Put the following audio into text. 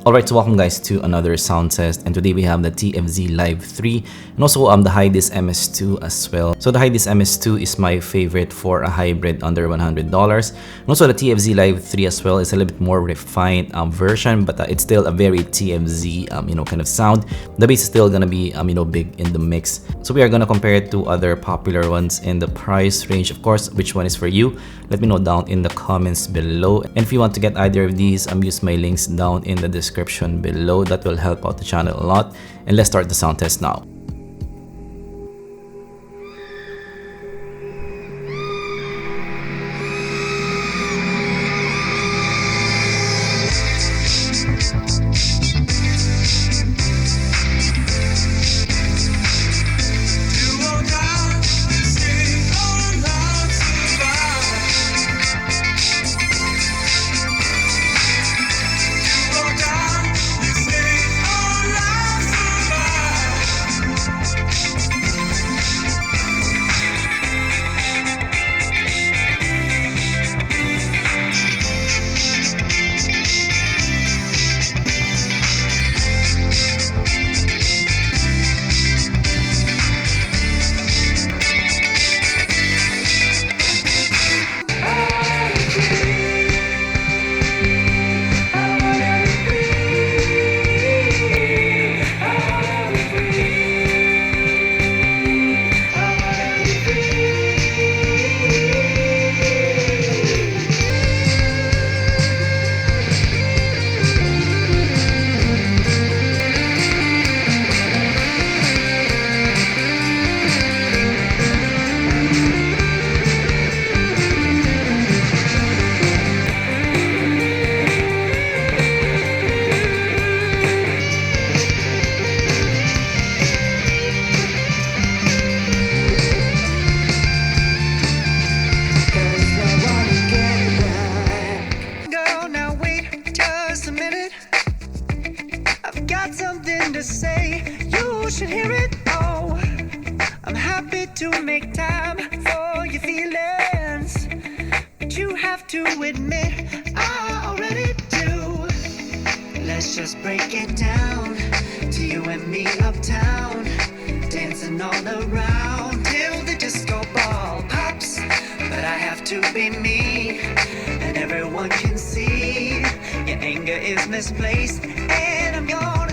Alright, so welcome guys to another sound test, and today we have the TFZ Live 3 and also the Hidizs MS2 as well. So the Hidizs MS2 is my favorite for a hybrid under $100, and also the TFZ Live 3 as well is a little bit more refined version, but it's still a very TFZ kind of sound. The bass is still gonna be big in the mix. So we are gonna compare it to other popular ones in the price range. Of course, which one is for you? Let me know down in the comments below. And if you want to get either of these, use my links down in the description below. That will help out the channel a lot. And let's start the sound test now. Something to say, you should hear it. Oh, I'm happy to make time for your feelings, but you have to admit I already do. Let's just break it down to you and me uptown, dancing all around till the disco ball pops. But I have to be me, and everyone can see your anger is misplaced, and I'm gonna